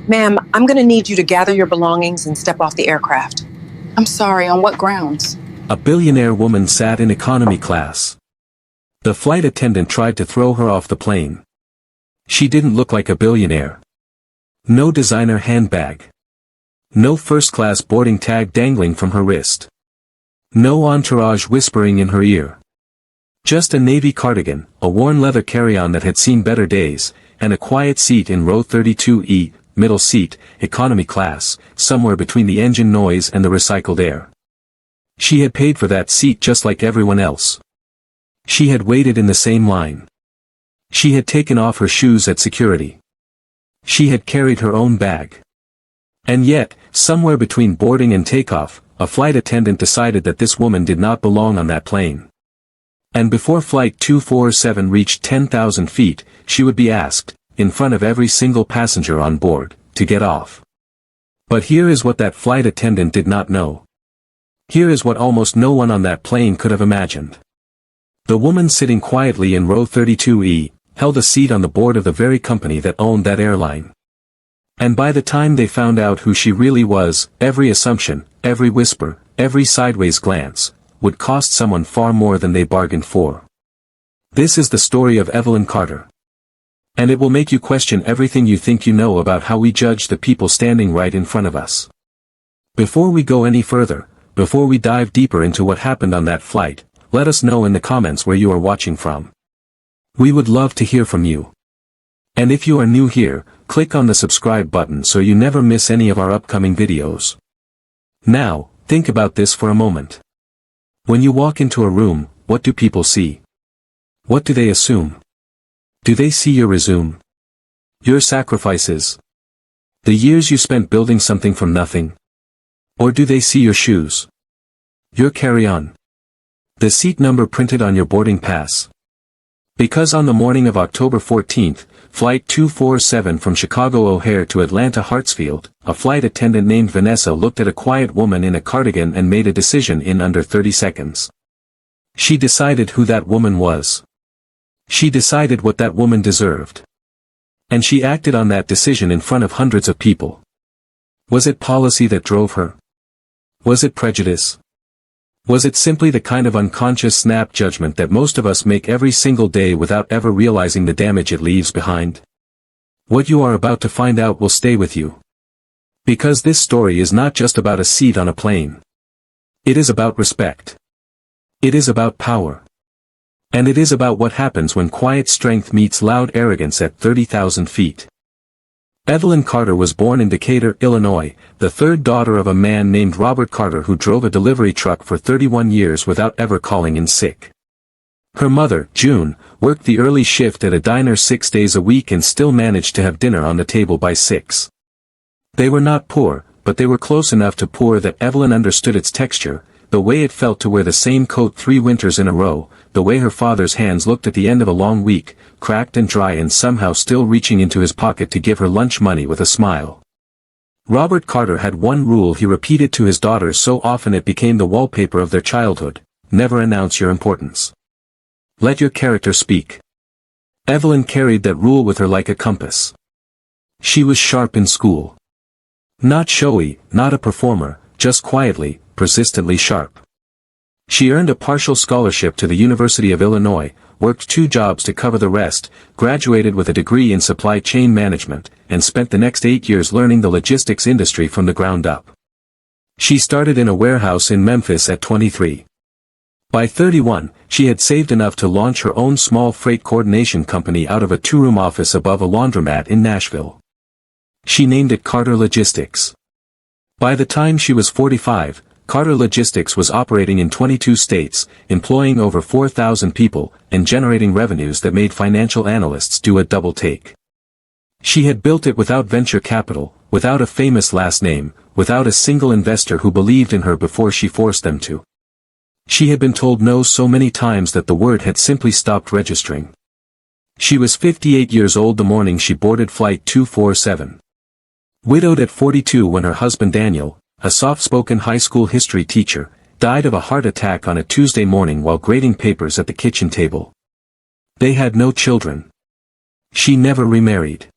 Ma'am, I'm going to need you to gather your belongings and step off the aircraft. I'm sorry, on what grounds? A billionaire woman sat in economy class. The flight attendant tried to throw her off the plane. She didn't look like a billionaire. No designer handbag. No first-class boarding tag dangling from her wrist. No entourage whispering in her ear. Just a navy cardigan, a worn leather carry-on that had seen better days, and a quiet seat in row 32E, middle seat, economy class, somewhere between the engine noise and the recycled air. She had paid for that seat just like everyone else. She had waited in the same line. She had taken off her shoes at security. She had carried her own bag. And yet, somewhere between boarding and takeoff, a flight attendant decided that this woman did not belong on that plane. And before Flight 247 reached 10,000 feet, she would be asked, in front of every single passenger on board, to get off. But here is what that flight attendant did not know. Here is what almost no one on that plane could have imagined. The woman sitting quietly in row 32E, held a seat on the board of the very company that owned that airline. And by the time they found out who she really was, every assumption, every whisper, every sideways glance, would cost someone far more than they bargained for. This is the story of Evelyn Carter. And it will make you question everything you think you know about how we judge the people standing right in front of us. Before we go any further, before we dive deeper into what happened on that flight, let us know in the comments where you are watching from. We would love to hear from you. And if you are new here, click on the subscribe button so you never miss any of our upcoming videos. Now, think about this for a moment. When you walk into a room, what do people see? What do they assume? Do they see your resume? Your sacrifices? The years you spent building something from nothing? Or do they see your shoes? Your carry-on? The seat number printed on your boarding pass? Because on the morning of October 14th, Flight 247 from Chicago O'Hare to Atlanta Hartsfield, a flight attendant named Vanessa looked at a quiet woman in a cardigan and made a decision in under 30 seconds. She decided who that woman was. She decided what that woman deserved. And she acted on that decision in front of hundreds of people. Was it policy that drove her? Was it prejudice? Was it simply the kind of unconscious snap judgment that most of us make every single day without ever realizing the damage it leaves behind? What you are about to find out will stay with you. Because this story is not just about a seat on a plane. It is about respect. It is about power. And it is about what happens when quiet strength meets loud arrogance at 30,000 feet. Evelyn Carter was born in Decatur, Illinois, the third daughter of a man named Robert Carter who drove a delivery truck for 31 years without ever calling in sick. Her mother, June, worked the early shift at a diner 6 days a week and still managed to have dinner on the table by 6. They were not poor, but they were close enough to poor that Evelyn understood its texture, the way it felt to wear the same coat 3 winters in a row, the way her father's hands looked at the end of a long week, cracked and dry and somehow still reaching into his pocket to give her lunch money with a smile. Robert Carter had one rule he repeated to his daughters so often it became the wallpaper of their childhood: never announce your importance. Let your character speak. Evelyn carried that rule with her like a compass. She was sharp in school. Not showy, not a performer, just quietly, persistently sharp. She earned a partial scholarship to the University of Illinois, worked 2 jobs to cover the rest, graduated with a degree in supply chain management, and spent the next 8 years learning the logistics industry from the ground up. She started in a warehouse in Memphis at 23. By 31, she had saved enough to launch her own small freight coordination company out of a 2-room office above a laundromat in Nashville. She named it Carter Logistics. By the time she was 45, Carter Logistics was operating in 22 states, employing over 4,000 people, and generating revenues that made financial analysts do a double take. She had built it without venture capital, without a famous last name, without a single investor who believed in her before she forced them to. She had been told no so many times that the word had simply stopped registering. She was 58 years old the morning she boarded Flight 247. Widowed at 42 when her husband Daniel, a soft-spoken high school history teacher, died of a heart attack on a Tuesday morning while grading papers at the kitchen table. They had no children. She never remarried.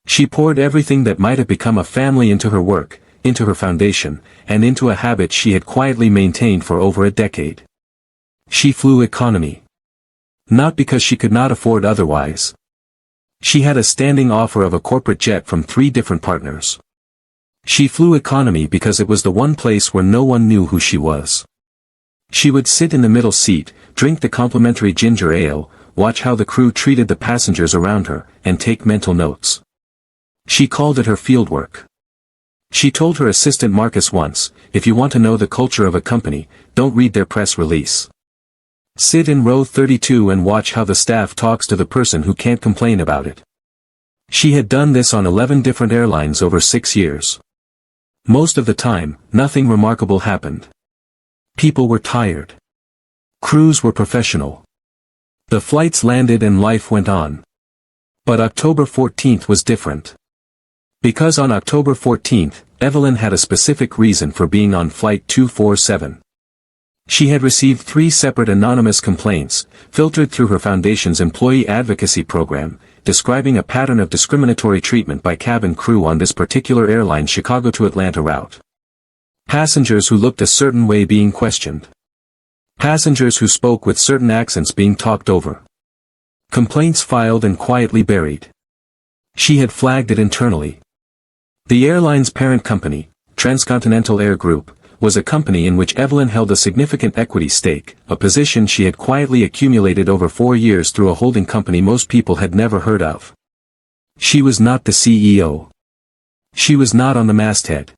She poured everything that might have become a family into her work, into her foundation, and into a habit she had quietly maintained for over a decade. She flew economy. Not because she could not afford otherwise. She had a standing offer of a corporate jet from 3 different partners. She flew economy because it was the one place where no one knew who she was. She would sit in the middle seat, drink the complimentary ginger ale, watch how the crew treated the passengers around her, and take mental notes. She called it her fieldwork. She told her assistant Marcus once, if you want to know the culture of a company, don't read their press release. Sit in row 32 and watch how the staff talks to the person who can't complain about it. She had done this on 11 different airlines over 6 years. Most of the time, nothing remarkable happened. People were tired. Crews were professional. The flights landed and life went on. But October 14th was different. Because on October 14th, Evelyn had a specific reason for being on Flight 247. She had received 3 separate anonymous complaints, filtered through her foundation's employee advocacy program, describing a pattern of discriminatory treatment by cabin crew on this particular airline's Chicago to Atlanta route. Passengers who looked a certain way being questioned. Passengers who spoke with certain accents being talked over. Complaints filed and quietly buried. She had flagged it internally. The airline's parent company, Transcontinental Air Group, was a company in which Evelyn held a significant equity stake, a position she had quietly accumulated over 4 years through a holding company most people had never heard of. She was not the CEO. She was not on the masthead.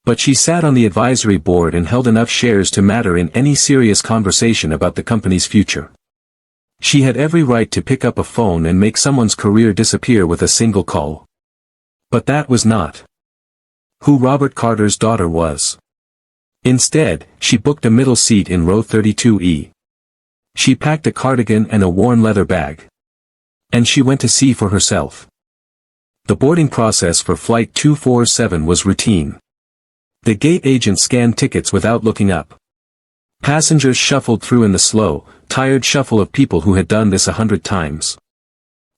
But she sat on the advisory board and held enough shares to matter in any serious conversation about the company's future. She had every right to pick up a phone and make someone's career disappear with a single call. But that was not who Robert Carter's daughter was. Instead, she booked a middle seat in row 32E. She packed a cardigan and a worn leather bag. And she went to sea for herself. The boarding process for Flight 247 was routine. The gate agent scanned tickets without looking up. Passengers shuffled through in the slow, tired shuffle of people who had done this 100 times.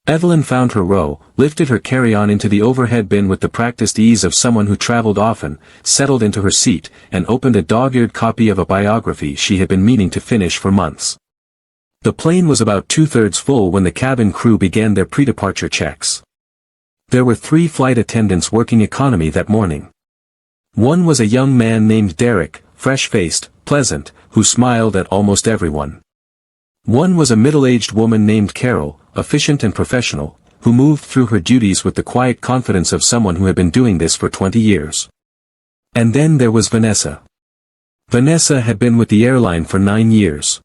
Evelyn found her row, lifted her carry-on into the overhead bin with the practiced ease of someone who traveled often, settled into her seat, and opened a dog-eared copy of a biography she had been meaning to finish for months. The plane was about 2/3 full when the cabin crew began their pre-departure checks. There were 3 flight attendants working economy that morning. One was a young man named Derek, fresh-faced, pleasant, who smiled at almost everyone. One was a middle-aged woman named Carol, efficient and professional, who moved through her duties with the quiet confidence of someone who had been doing this for 20 years. And then there was Vanessa. Vanessa had been with the airline for 9 years.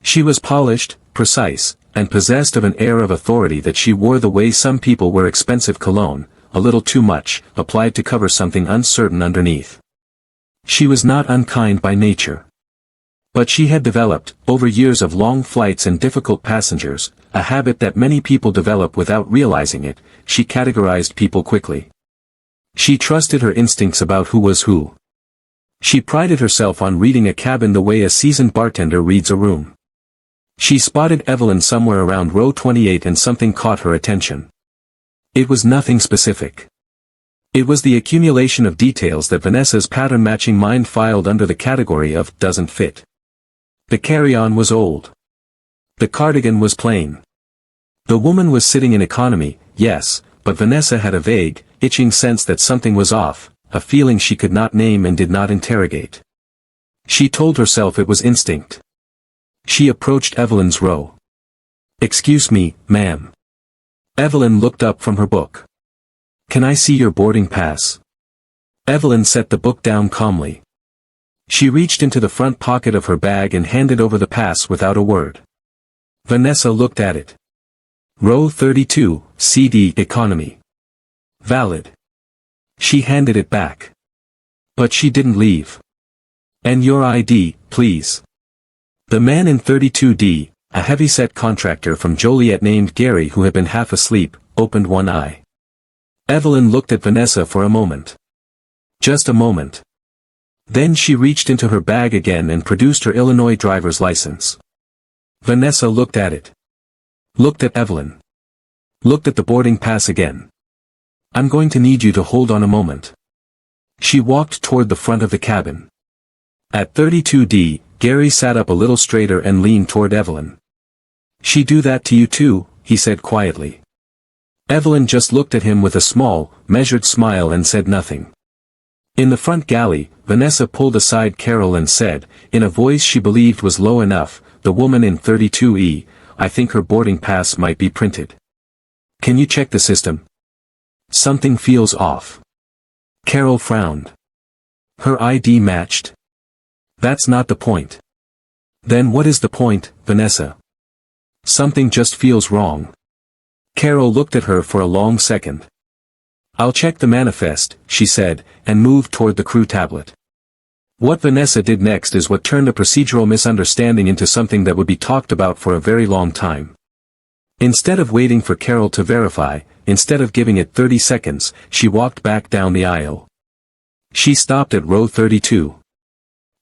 She was polished, precise, and possessed of an air of authority that she wore the way some people wear expensive cologne, a little too much, applied to cover something uncertain underneath. She was not unkind by nature. But she had developed, over years of long flights and difficult passengers, a habit that many people develop without realizing it. She categorized people quickly. She trusted her instincts about who was who. She prided herself on reading a cabin the way a seasoned bartender reads a room. She spotted Evelyn somewhere around row 28 and something caught her attention. It was nothing specific. It was the accumulation of details that Vanessa's pattern-matching mind filed under the category of doesn't fit. The carry-on was old. The cardigan was plain. The woman was sitting in economy, yes, but Vanessa had a vague, itching sense that something was off, a feeling she could not name and did not interrogate. She told herself it was instinct. She approached Evelyn's row. "Excuse me, ma'am." Evelyn looked up from her book. "Can I see your boarding pass?" Evelyn set the book down calmly. She reached into the front pocket of her bag and handed over the pass without a word. Vanessa looked at it. Row 32, CD Economy. Valid. She handed it back. But she didn't leave. "And your ID, please." The man in 32D, a heavy-set contractor from Joliet named Gary who had been half asleep, opened one eye. Evelyn looked at Vanessa for a moment. Just a moment. Then she reached into her bag again and produced her Illinois driver's license. Vanessa looked at it. Looked at Evelyn. Looked at the boarding pass again. I'm going to need you to hold on a moment. She walked toward the front of the cabin. At 32D, Gary sat up a little straighter and leaned toward Evelyn. She do that to you too, he said quietly. Evelyn just looked at him with a small, measured smile and said nothing. In the front galley, Vanessa pulled aside Carol and said, in a voice she believed was low enough, the woman in 32E, I think her boarding pass might be printed. Can you check the system? Something feels off. Carol frowned. Her ID matched. That's not the point. Then what is the point, Vanessa? Something just feels wrong. Carol looked at her for a long second. I'll check the manifest, she said, and moved toward the crew tablet. What Vanessa did next is what turned a procedural misunderstanding into something that would be talked about for a very long time. Instead of waiting for Carol to verify, instead of giving it 30 seconds, she walked back down the aisle. She stopped at row 32.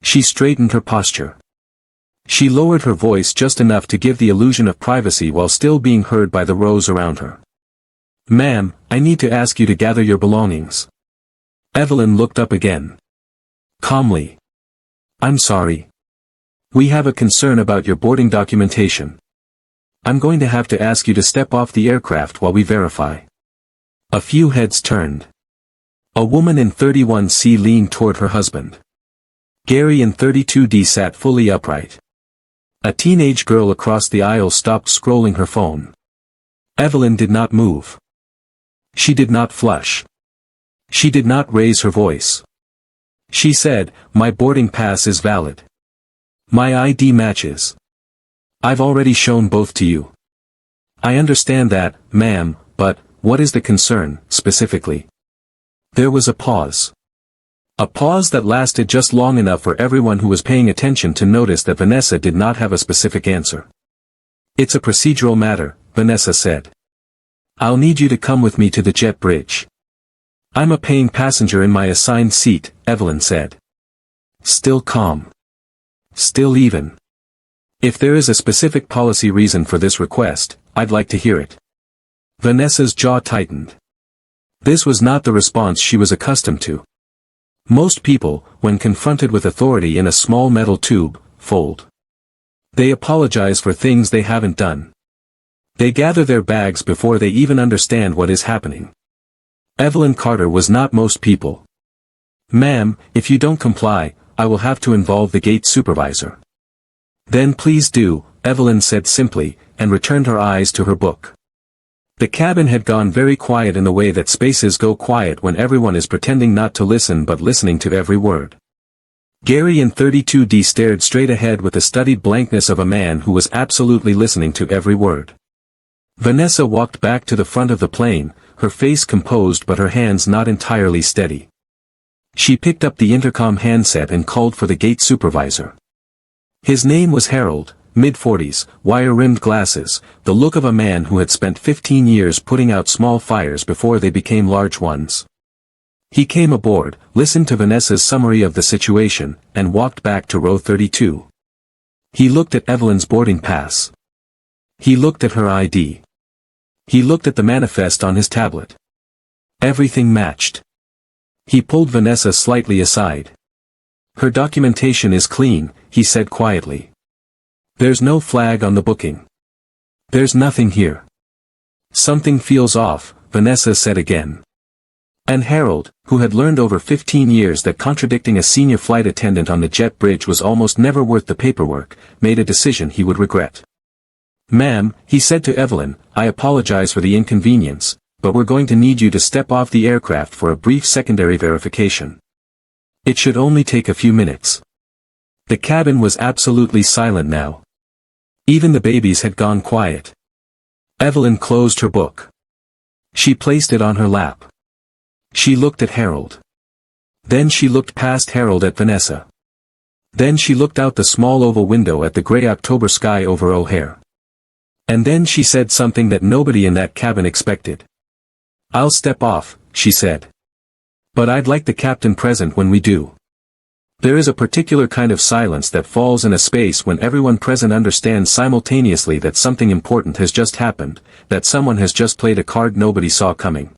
She straightened her posture. She lowered her voice just enough to give the illusion of privacy while still being heard by the rows around her. Ma'am, I need to ask you to gather your belongings. Evelyn looked up again. Calmly. I'm sorry. We have a concern about your boarding documentation. I'm going to have to ask you to step off the aircraft while we verify. A few heads turned. A woman in 31C leaned toward her husband. Gary in 32D sat fully upright. A teenage girl across the aisle stopped scrolling her phone. Evelyn did not move. She did not flush. She did not raise her voice. She said, my boarding pass is valid. My ID matches. I've already shown both to you. I understand that, ma'am, but, what is the concern, specifically? There was a pause. A pause that lasted just long enough for everyone who was paying attention to notice that Vanessa did not have a specific answer. It's a procedural matter, Vanessa said. I'll need you to come with me to the jet bridge. I'm a paying passenger in my assigned seat, Evelyn said. Still calm. Still even. If there is a specific policy reason for this request, I'd like to hear it. Vanessa's jaw tightened. This was not the response she was accustomed to. Most people, when confronted with authority in a small metal tube, fold. They apologize for things they haven't done. They gather their bags before they even understand what is happening. Evelyn Carter was not most people. Ma'am, if you don't comply, I will have to involve the gate supervisor. Then please do, Evelyn said simply, and returned her eyes to her book. The cabin had gone very quiet in the way that spaces go quiet when everyone is pretending not to listen but listening to every word. Gary in 32D stared straight ahead with the studied blankness of a man who was absolutely listening to every word. Vanessa walked back to the front of the plane, her face composed but her hands not entirely steady. She picked up the intercom handset and called for the gate supervisor. His name was Harold, mid-40s, wire-rimmed glasses, the look of a man who had spent 15 years putting out small fires before they became large ones. He came aboard, listened to Vanessa's summary of the situation, and walked back to row 32. He looked at Evelyn's boarding pass. He looked at her ID. He looked at the manifest on his tablet. Everything matched. He pulled Vanessa slightly aside. Her documentation is clean, he said quietly. There's no flag on the booking. There's nothing here. Something feels off, Vanessa said again. And Harold, who had learned over 15 years that contradicting a senior flight attendant on the jet bridge was almost never worth the paperwork, made a decision he would regret. Ma'am, he said to Evelyn, I apologize for the inconvenience, but we're going to need you to step off the aircraft for a brief secondary verification. It should only take a few minutes. The cabin was absolutely silent now. Even the babies had gone quiet. Evelyn closed her book. She placed it on her lap. She looked at Harold. Then she looked past Harold at Vanessa. Then she looked out the small oval window at the gray October sky over O'Hare. And then she said something that nobody in that cabin expected. I'll step off, she said. But I'd like the captain present when we do. There is a particular kind of silence that falls in a space when everyone present understands simultaneously that something important has just happened, that someone has just played a card nobody saw coming.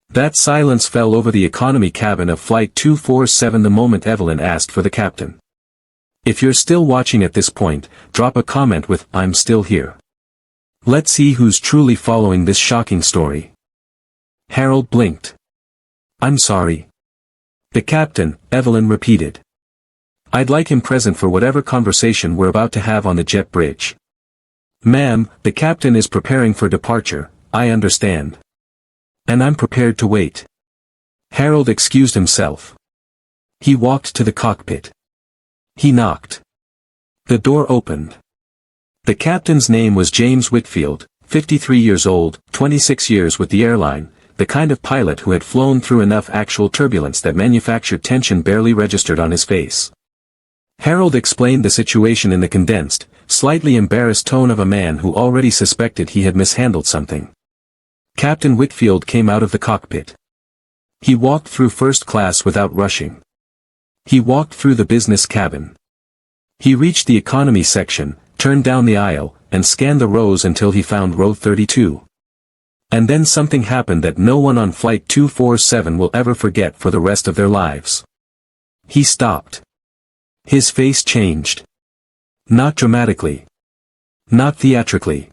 That silence fell over the economy cabin of Flight 247 the moment Evelyn asked for the captain. If you're still watching at this point, drop a comment with "I'm still here." Let's see who's truly following this shocking story. Harold blinked. "I'm sorry." "The captain," Evelyn repeated. "I'd like him present for whatever conversation we're about to have on the jet bridge." "Ma'am, the captain is preparing for departure, I understand. And I'm prepared to wait." Harold excused himself. He walked to the cockpit. He knocked. The door opened. The captain's name was James Whitfield, 53 years old, 26 years with the airline, the kind of pilot who had flown through enough actual turbulence that manufactured tension barely registered on his face. Harold explained the situation in the condensed, slightly embarrassed tone of a man who already suspected he had mishandled something. Captain Whitfield came out of the cockpit. He walked through first class without rushing. He walked through the business cabin. He reached the economy section, turned down the aisle, and scanned the rows until he found row 32. And then something happened that no one on Flight 247 will ever forget for the rest of their lives. He stopped. His face changed. Not dramatically. Not theatrically.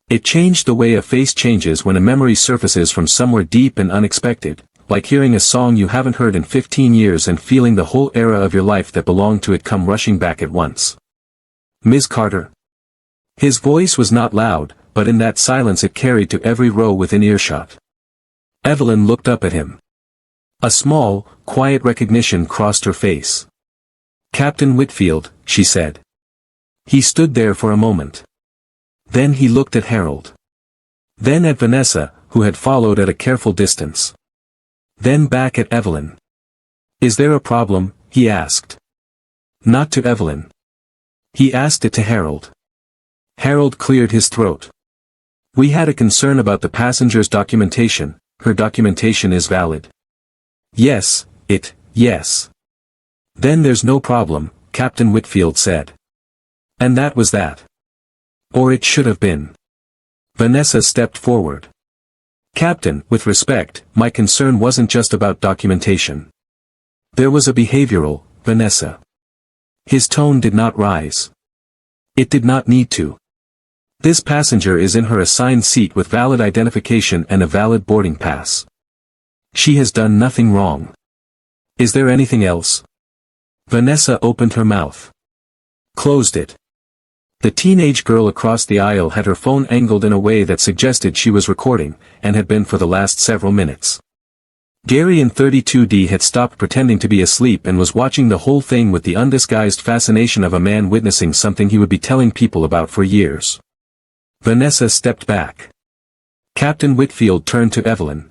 It changed the way a face changes when a memory surfaces from somewhere deep and unexpected, like hearing a song you haven't heard in 15 years and feeling the whole era of your life that belonged to it come rushing back at once. "Ms. Carter." His voice was not loud, but in that silence it carried to every row within earshot. Evelyn looked up at him. A small, quiet recognition crossed her face. "Captain Whitfield," she said. He stood there for a moment. Then he looked at Harold. Then at Vanessa, who had followed at a careful distance. Then back at Evelyn. "Is there a problem?" he asked. Not to Evelyn. He asked it to Harold. Harold cleared his throat. "We had a concern about the passenger's documentation. Her documentation is valid." Yes. "Then there's no problem," Captain Whitfield said. And that was that. Or it should have been. Vanessa stepped forward. "Captain, with respect, my concern wasn't just about documentation. There was a behavioral, Vanessa." His tone did not rise. It did not need to. This passenger is in her assigned seat with valid identification and a valid boarding pass. She has done nothing wrong. Is there anything else? Vanessa opened her mouth. Closed it. The teenage girl across the aisle had her phone angled in a way that suggested she was recording, and had been for the last several minutes. Gary in 32D had stopped pretending to be asleep and was watching the whole thing with the undisguised fascination of a man witnessing something he would be telling people about for years. Vanessa stepped back. Captain Whitfield turned to Evelyn.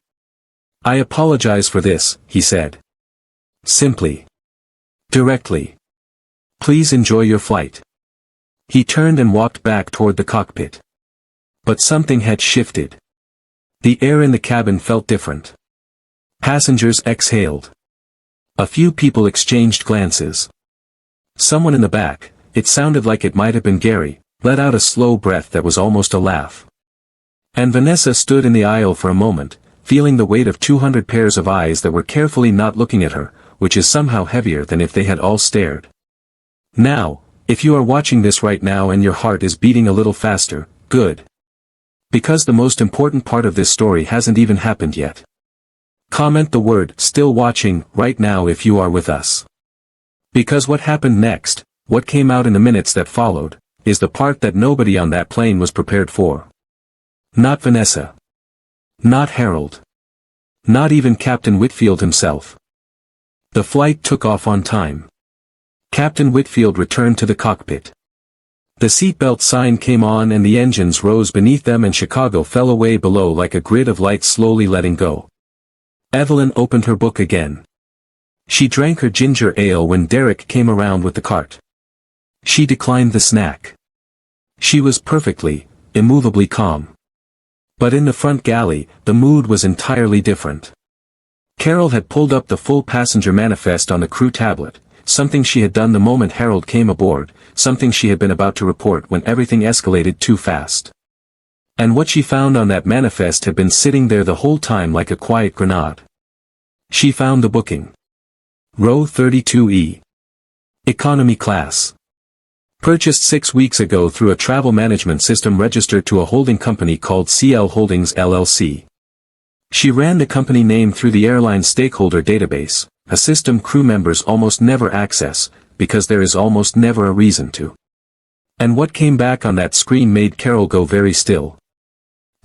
"I apologize for this," he said. Simply. Directly. "Please enjoy your flight." He turned and walked back toward the cockpit. But something had shifted. The air in the cabin felt different. Passengers exhaled. A few people exchanged glances. Someone in the back, it sounded like it might have been Gary, let out a slow breath that was almost a laugh. And Vanessa stood in the aisle for a moment, feeling the weight of 200 pairs of eyes that were carefully not looking at her, which is somehow heavier than if they had all stared. Now, if you are watching this right now and your heart is beating a little faster, good. Because the most important part of this story hasn't even happened yet. Comment the word "still watching" right now if you are with us. Because what happened next, what came out in the minutes that followed, is the part that nobody on that plane was prepared for. Not Vanessa. Not Harold. Not even Captain Whitfield himself. The flight took off on time. Captain Whitfield returned to the cockpit. The seatbelt sign came on and the engines rose beneath them and Chicago fell away below like a grid of light slowly letting go. Evelyn opened her book again. She drank her ginger ale when Derek came around with the cart. She declined the snack. She was perfectly, immovably calm. But in the front galley, the mood was entirely different. Carol had pulled up the full passenger manifest on the crew tablet, something she had done the moment Harold came aboard, something she had been about to report when everything escalated too fast. And what she found on that manifest had been sitting there the whole time like a quiet grenade. She found the booking. Row 32E. Economy class. Purchased 6 weeks ago through a travel management system registered to a holding company called CL Holdings LLC. She ran the company name through the airline stakeholder database, a system crew members almost never access, because there is almost never a reason to. And what came back on that screen made Carol go very still.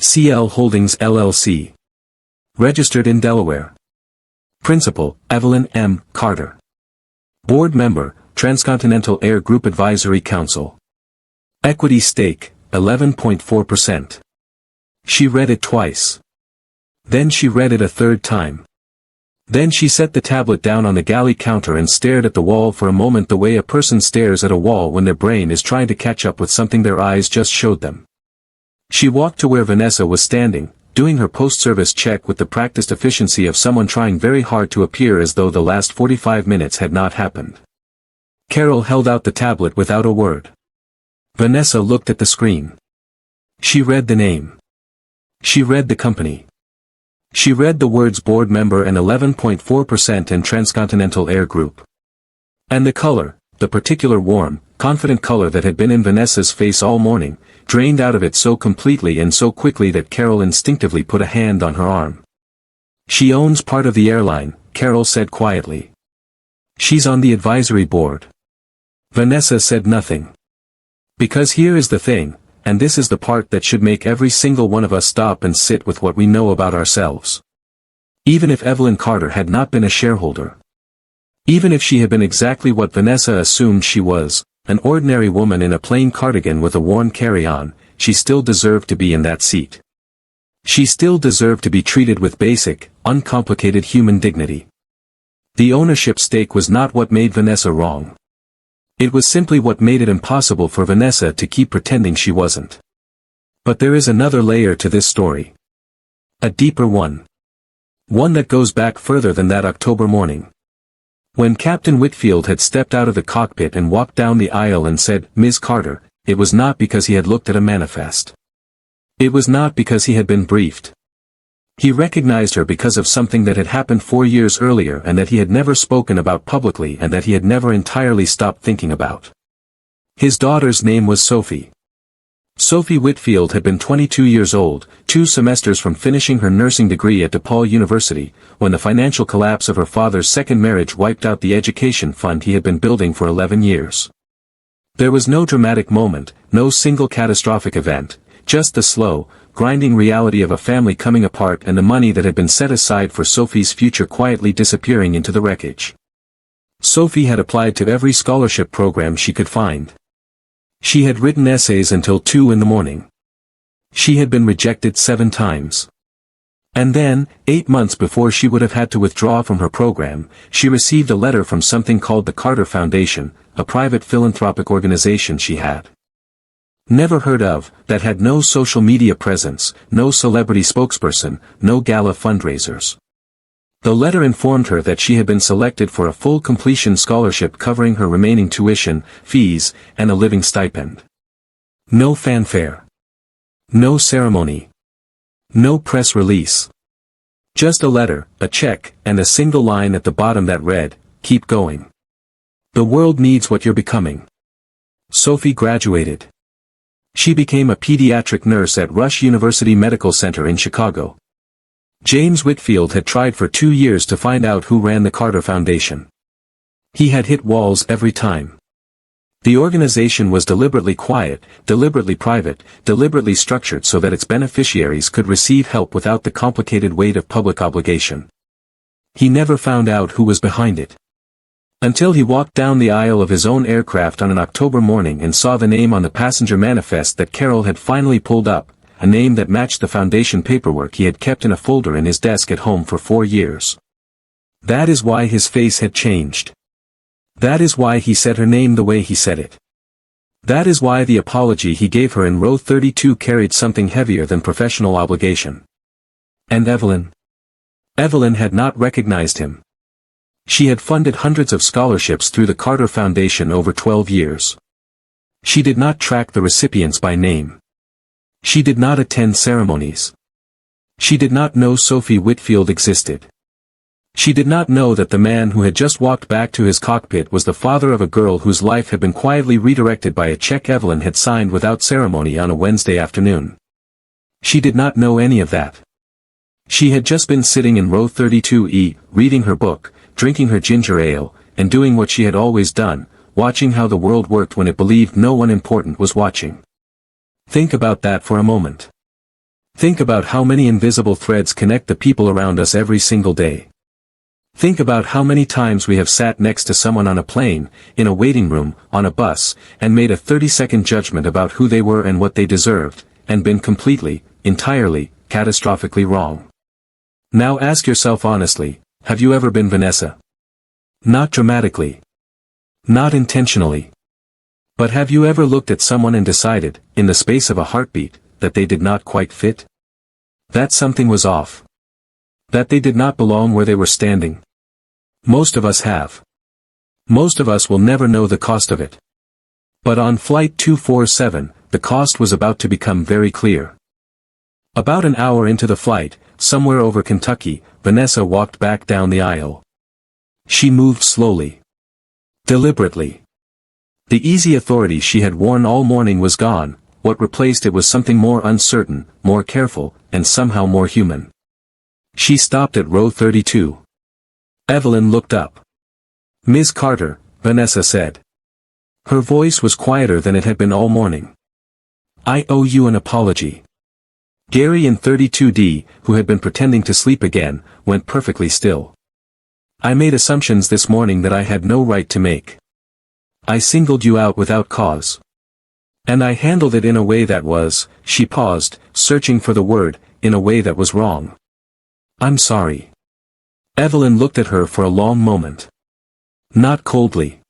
CL Holdings LLC. Registered in Delaware. Principal, Evelyn M. Carter. Board member, Transcontinental Air Group Advisory Council. Equity stake, 11.4%. She read it twice. Then she read it a third time. Then she set the tablet down on the galley counter and stared at the wall for a moment the way a person stares at a wall when their brain is trying to catch up with something their eyes just showed them. She walked to where Vanessa was standing, doing her post-service check with the practiced efficiency of someone trying very hard to appear as though the last 45 minutes had not happened. Carol held out the tablet without a word. Vanessa looked at the screen. She read the name. She read the company. She read the words board member and 11.4% and Transcontinental Air Group. And the color, the particular warm, confident color that had been in Vanessa's face all morning, drained out of it so completely and so quickly that Carol instinctively put a hand on her arm. She owns part of the airline, Carol said quietly. She's on the advisory board. Vanessa said nothing. Because here is the thing, and this is the part that should make every single one of us stop and sit with what we know about ourselves. Even if Evelyn Carter had not been a shareholder. Even if she had been exactly what Vanessa assumed she was, an ordinary woman in a plain cardigan with a worn carry-on, she still deserved to be in that seat. She still deserved to be treated with basic, uncomplicated human dignity. The ownership stake was not what made Vanessa wrong. It was simply what made it impossible for Vanessa to keep pretending she wasn't. But there is another layer to this story. A deeper one. One that goes back further than that October morning. When Captain Whitfield had stepped out of the cockpit and walked down the aisle and said, "Ms. Carter," it was not because he had looked at a manifest. It was not because he had been briefed. He recognized her because of something that had happened 4 years earlier and that he had never spoken about publicly and that he had never entirely stopped thinking about. His daughter's name was Sophie. Sophie Whitfield had been 22 years old, 2 semesters from finishing her nursing degree at DePaul University, when the financial collapse of her father's second marriage wiped out the education fund he had been building for 11 years. There was no dramatic moment, no single catastrophic event, just the slow, grinding reality of a family coming apart and the money that had been set aside for Sophie's future quietly disappearing into the wreckage. Sophie had applied to every scholarship program she could find. She had written essays until 2 in the morning. She had been rejected 7 times. And then, 8 months before she would have had to withdraw from her program, she received a letter from something called the Carter Foundation, a private philanthropic organization she had never heard of, that had no social media presence, no celebrity spokesperson, no gala fundraisers. The letter informed her that she had been selected for a full completion scholarship covering her remaining tuition, fees, and a living stipend. No fanfare. No ceremony. No press release. Just a letter, a check, and a single line at the bottom that read, "Keep going. The world needs what you're becoming." Sophie graduated. She became a pediatric nurse at Rush University Medical Center in Chicago. James Whitfield had tried for 2 years to find out who ran the Carter Foundation. He had hit walls every time. The organization was deliberately quiet, deliberately private, deliberately structured so that its beneficiaries could receive help without the complicated weight of public obligation. He never found out who was behind it. Until he walked down the aisle of his own aircraft on an October morning and saw the name on the passenger manifest that Carol had finally pulled up, a name that matched the foundation paperwork he had kept in a folder in his desk at home for 4 years. That is why his face had changed. That is why he said her name the way he said it. That is why the apology he gave her in row 32 carried something heavier than professional obligation. And Evelyn? Evelyn had not recognized him. She had funded hundreds of scholarships through the Carter Foundation over 12 years. She did not track the recipients by name. She did not attend ceremonies. She did not know Sophie Whitfield existed. She did not know that the man who had just walked back to his cockpit was the father of a girl whose life had been quietly redirected by a check Evelyn had signed without ceremony on a Wednesday afternoon. She did not know any of that. She had just been sitting in row 32E, reading her book, drinking her ginger ale, and doing what she had always done, watching how the world worked when it believed no one important was watching. Think about that for a moment. Think about how many invisible threads connect the people around us every single day. Think about how many times we have sat next to someone on a plane, in a waiting room, on a bus, and made a 30-second judgment about who they were and what they deserved, and been completely, entirely, catastrophically wrong. Now ask yourself honestly, have you ever been Vanessa? Not dramatically. Not intentionally. But have you ever looked at someone and decided, in the space of a heartbeat, that they did not quite fit? That something was off. That they did not belong where they were standing? Most of us have. Most of us will never know the cost of it. But on Flight 247, the cost was about to become very clear. About an hour into the flight, somewhere over Kentucky, Vanessa walked back down the aisle. She moved slowly. Deliberately. The easy authority she had worn all morning was gone, what replaced it was something more uncertain, more careful, and somehow more human. She stopped at row 32. Evelyn looked up. "Ms. Carter," Vanessa said. Her voice was quieter than it had been all morning. "I owe you an apology." Gary in 32D, who had been pretending to sleep again, went perfectly still. "I made assumptions this morning that I had no right to make. I singled you out without cause. And I handled it in a way that was," she paused, searching for the word, "in a way that was wrong. I'm sorry." Evelyn looked at her for a long moment. Not coldly.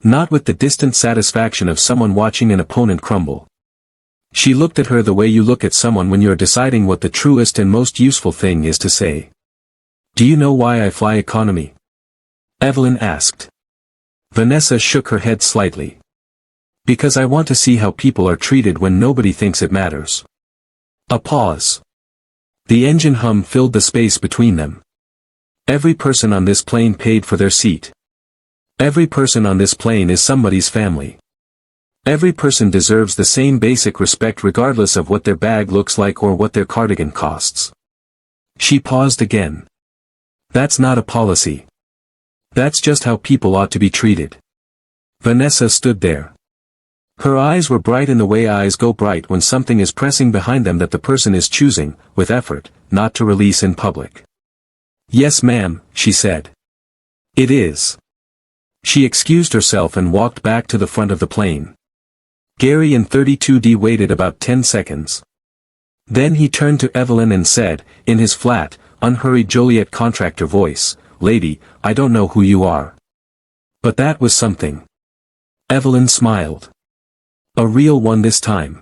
Not with the distant satisfaction of someone watching an opponent crumble. She looked at her the way you look at someone when you're deciding what the truest and most useful thing is to say. "Do you know why I fly economy?" Evelyn asked. Vanessa shook her head slightly. "Because I want to see how people are treated when nobody thinks it matters." A pause. The engine hum filled the space between them. Every person on this plane paid for their seat. Every person on this plane is somebody's family. Every person deserves the same basic respect regardless of what their bag looks like or what their cardigan costs. She paused again. That's not a policy. That's just how people ought to be treated. Vanessa stood there. Her eyes were bright in the way eyes go bright when something is pressing behind them that the person is choosing, with effort, not to release in public. "Yes ma'am," she said. "It is." She excused herself and walked back to the front of the plane. Gary in 32D waited about 10 seconds. Then he turned to Evelyn and said, in his flat, unhurried Joliet contractor voice, "Lady, I don't know who you are. But that was something." Evelyn smiled. A real one this time.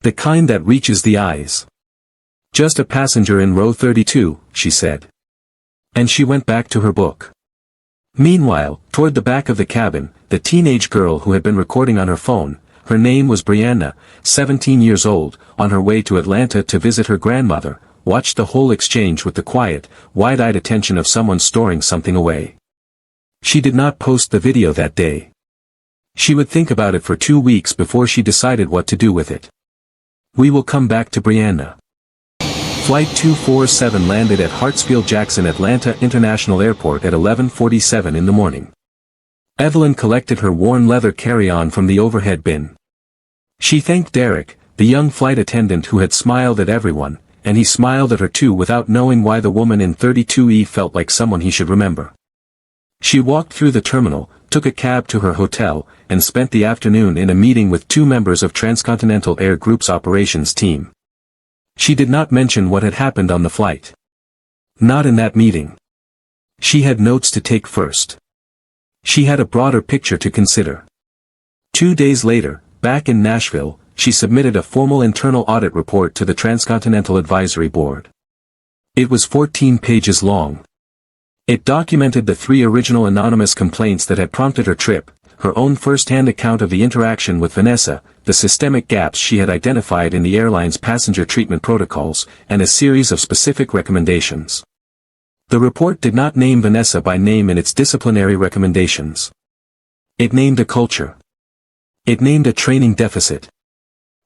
The kind that reaches the eyes. "Just a passenger in row 32, she said. And she went back to her book. Meanwhile, toward the back of the cabin, the teenage girl who had been recording on her phone, her name was Brianna, 17 years old, on her way to Atlanta to visit her grandmother, watched the whole exchange with the quiet, wide-eyed attention of someone storing something away. She did not post the video that day. She would think about it for 2 weeks before she decided what to do with it. We will come back to Brianna. Flight 247 landed at Hartsfield-Jackson Atlanta International Airport at 11:47 in the morning. Evelyn collected her worn leather carry-on from the overhead bin. She thanked Derek, the young flight attendant who had smiled at everyone, and he smiled at her too without knowing why the woman in 32E felt like someone he should remember. She walked through the terminal, took a cab to her hotel, and spent the afternoon in a meeting with 2 members of Transcontinental Air Group's operations team. She did not mention what had happened on the flight. Not in that meeting. She had notes to take first. She had a broader picture to consider. 2 days later, back in Nashville, she submitted a formal internal audit report to the Transcontinental Advisory Board. It was 14 pages long. It documented the 3 original anonymous complaints that had prompted her trip, her own first-hand account of the interaction with Vanessa, the systemic gaps she had identified in the airline's passenger treatment protocols, and a series of specific recommendations. The report did not name Vanessa by name in its disciplinary recommendations. It named a culture. It named a training deficit.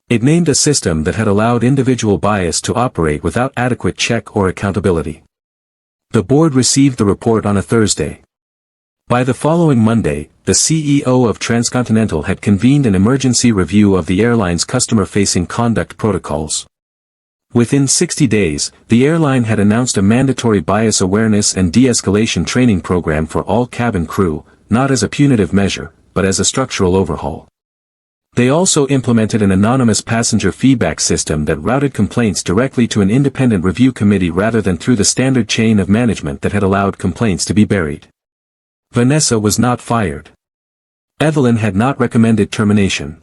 It named a system that had allowed individual bias to operate without adequate check or accountability. The board received the report on a Thursday. By the following Monday, the CEO of Transcontinental had convened an emergency review of the airline's customer-facing conduct protocols. Within 60 days, the airline had announced a mandatory bias awareness and de-escalation training program for all cabin crew, not as a punitive measure, but as a structural overhaul. They also implemented an anonymous passenger feedback system that routed complaints directly to an independent review committee rather than through the standard chain of management that had allowed complaints to be buried. Vanessa was not fired. Evelyn had not recommended termination.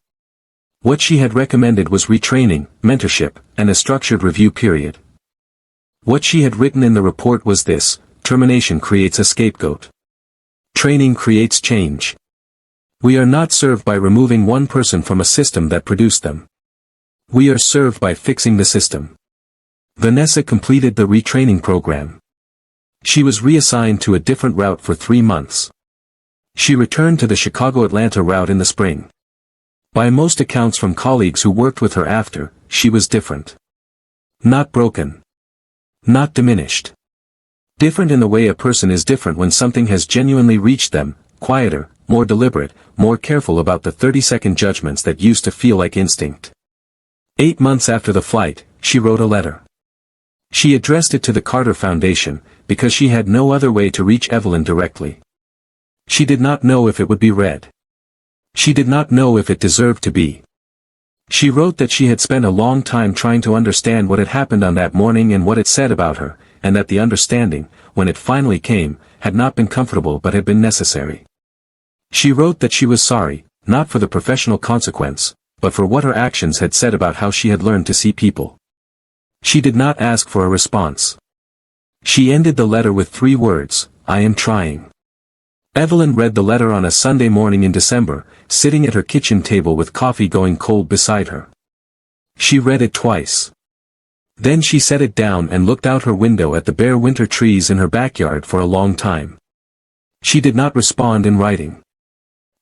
What she had recommended was retraining, mentorship, and a structured review period. What she had written in the report was this: termination creates a scapegoat. Training creates change. We are not served by removing one person from a system that produced them. We are served by fixing the system. Vanessa completed the retraining program. She was reassigned to a different route for 3 months. She returned to the Chicago-Atlanta route in the spring. By most accounts from colleagues who worked with her after, she was different. Not broken. Not diminished. Different in the way a person is different when something has genuinely reached them, quieter, more deliberate, more careful about the 30-second judgments that used to feel like instinct. 8 months after the flight, she wrote a letter. She addressed it to the Carter Foundation, because she had no other way to reach Evelyn directly. She did not know if it would be read. She did not know if it deserved to be. She wrote that she had spent a long time trying to understand what had happened on that morning and what it said about her, and that the understanding, when it finally came, had not been comfortable but had been necessary. She wrote that she was sorry, not for the professional consequence, but for what her actions had said about how she had learned to see people. She did not ask for a response. She ended the letter with 3 words: I am trying. Evelyn read the letter on a Sunday morning in December, sitting at her kitchen table with coffee going cold beside her. She read it twice. Then she set it down and looked out her window at the bare winter trees in her backyard for a long time. She did not respond in writing.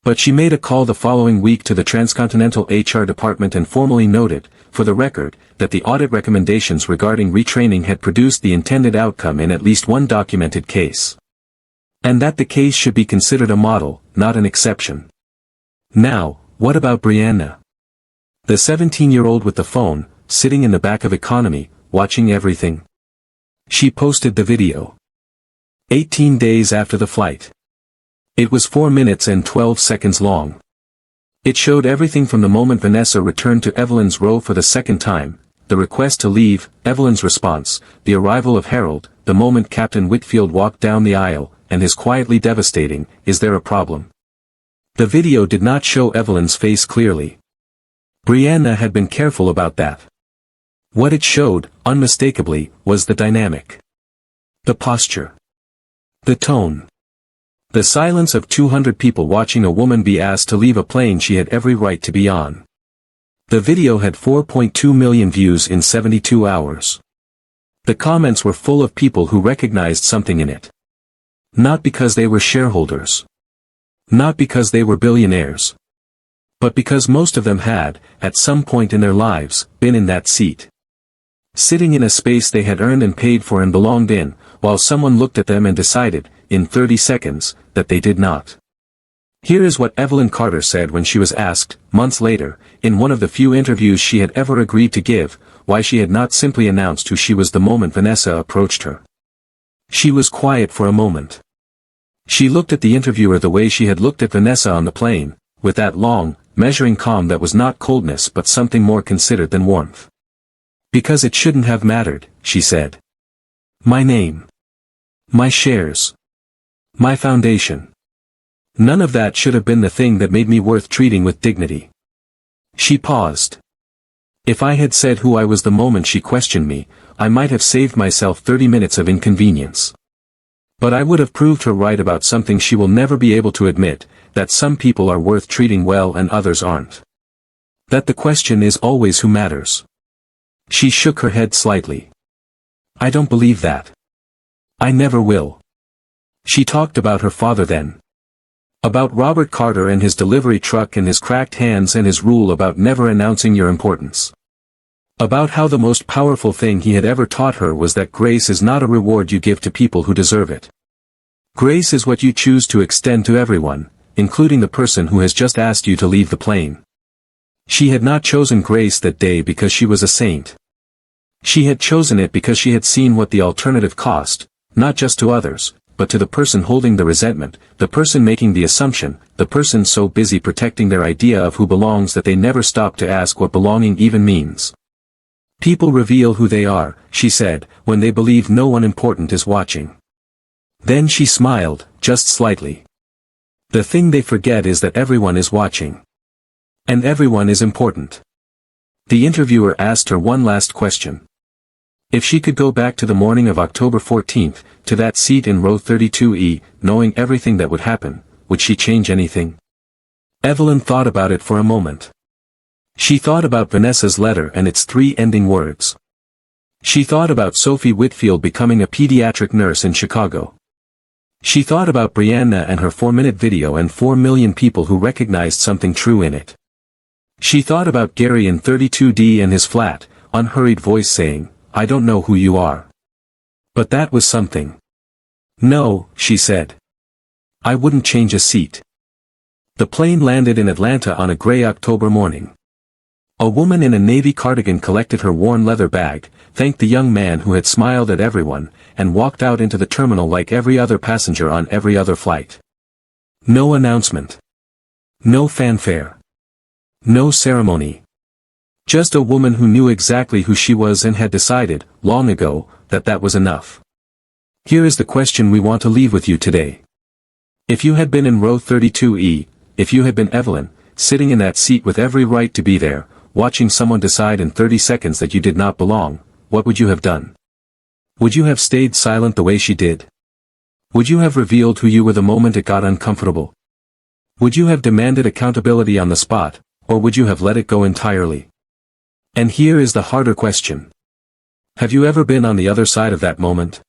But she made a call the following week to the Transcontinental HR department and formally noted, for the record, that the audit recommendations regarding retraining had produced the intended outcome in at least one documented case. And that the case should be considered a model, not an exception. Now, what about Brianna? The 17-year-old with the phone, sitting in the back of economy, watching everything. She posted the video. 18 days after the flight. It was 4 minutes and 12 seconds long. It showed everything from the moment Vanessa returned to Evelyn's row for the second time, the request to leave, Evelyn's response, the arrival of Harold, the moment Captain Whitfield walked down the aisle, and his quietly devastating, "Is there a problem?" The video did not show Evelyn's face clearly. Brianna had been careful about that. What it showed, unmistakably, was the dynamic. The posture. The tone. The silence of 200 people watching a woman be asked to leave a plane she had every right to be on. The video had 4.2 million views in 72 hours. The comments were full of people who recognized something in it. Not because they were shareholders. Not because they were billionaires. But because most of them had, at some point in their lives, been in that seat. Sitting in a space they had earned and paid for and belonged in, while someone looked at them and decided, in 30 seconds, that they did not. Here is what Evelyn Carter said when she was asked, months later, in one of the few interviews she had ever agreed to give, why she had not simply announced who she was the moment Vanessa approached her. She was quiet for a moment. She looked at the interviewer the way she had looked at Vanessa on the plane, with that long, measuring calm that was not coldness but something more considered than warmth. Because it shouldn't have mattered, she said. My name. My shares. My foundation. None of that should have been the thing that made me worth treating with dignity. She paused. If I had said who I was the moment she questioned me, I might have saved myself 30 minutes of inconvenience. But I would have proved her right about something she will never be able to admit, that some people are worth treating well and others aren't. That the question is always who matters. She shook her head slightly. I don't believe that. I never will. She talked about her father then. About Robert Carter and his delivery truck and his cracked hands and his rule about never announcing your importance. About how the most powerful thing he had ever taught her was that grace is not a reward you give to people who deserve it. Grace is what you choose to extend to everyone, including the person who has just asked you to leave the plane. She had not chosen grace that day because she was a saint. She had chosen it because she had seen what the alternative cost, not just to others, but to the person holding the resentment, the person making the assumption, the person so busy protecting their idea of who belongs that they never stop to ask what belonging even means. People reveal who they are, she said, when they believe no one important is watching. Then she smiled, just slightly. The thing they forget is that everyone is watching. And everyone is important. The interviewer asked her one last question. If she could go back to the morning of October 14th, to that seat in row 32E, knowing everything that would happen, would she change anything? Evelyn thought about it for a moment. She thought about Vanessa's letter and its 3 ending words. She thought about Sophie Whitfield becoming a pediatric nurse in Chicago. She thought about Brianna and her 4-minute video and 4 million people who recognized something true in it. She thought about Gary in 32D and his flat, unhurried voice saying, I don't know who you are. But that was something. No, she said. I wouldn't change a seat. The plane landed in Atlanta on a gray October morning. A woman in a navy cardigan collected her worn leather bag, thanked the young man who had smiled at everyone, and walked out into the terminal like every other passenger on every other flight. No announcement. No fanfare. No ceremony. Just a woman who knew exactly who she was and had decided, long ago, that that was enough. Here is the question we want to leave with you today. If you had been in row 32E, if you had been Evelyn, sitting in that seat with every right to be there, watching someone decide in 30 seconds that you did not belong, what would you have done? Would you have stayed silent the way she did? Would you have revealed who you were the moment it got uncomfortable? Would you have demanded accountability on the spot, or would you have let it go entirely? And here is the harder question. Have you ever been on the other side of that moment?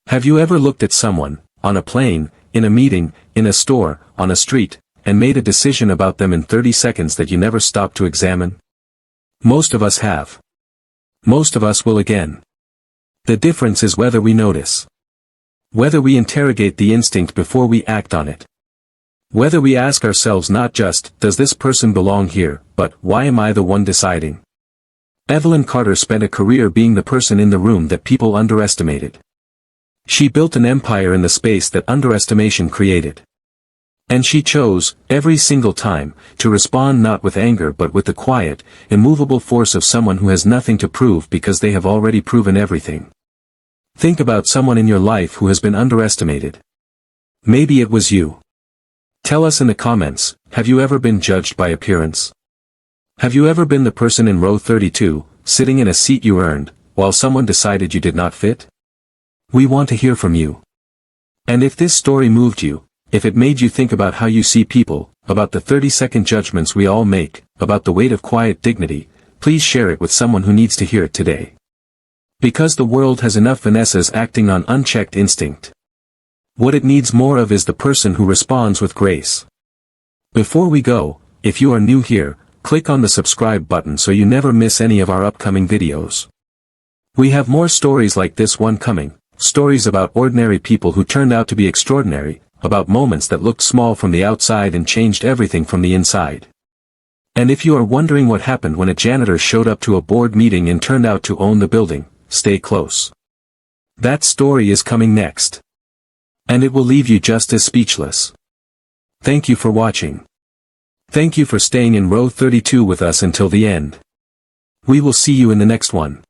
Have you ever looked at someone, on a plane, in a meeting, in a store, on a street, and made a decision about them in 30 seconds that you never stopped to examine? Most of us have. Most of us will again. The difference is whether we notice. Whether we interrogate the instinct before we act on it. Whether we ask ourselves not just, does this person belong here, but, why am I the one deciding? Evelyn Carter spent a career being the person in the room that people underestimated. She built an empire in the space that underestimation created. And she chose, every single time, to respond not with anger but with the quiet, immovable force of someone who has nothing to prove because they have already proven everything. Think about someone in your life who has been underestimated. Maybe it was you. Tell us in the comments, have you ever been judged by appearance? Have you ever been the person in row 32, sitting in a seat you earned, while someone decided you did not fit? We want to hear from you. And if this story moved you, if it made you think about how you see people, about the 30-second judgments we all make, about the weight of quiet dignity, please share it with someone who needs to hear it today. Because the world has enough Vanessas acting on unchecked instinct. What it needs more of is the person who responds with grace. Before we go, if you are new here, click on the subscribe button so you never miss any of our upcoming videos. We have more stories like this one coming, stories about ordinary people who turned out to be extraordinary, about moments that looked small from the outside and changed everything from the inside. And if you are wondering what happened when a janitor showed up to a board meeting and turned out to own the building, stay close. That story is coming next. And it will leave you just as speechless. Thank you for watching. Thank you for staying in row 32 with us until the end. We will see you in the next one.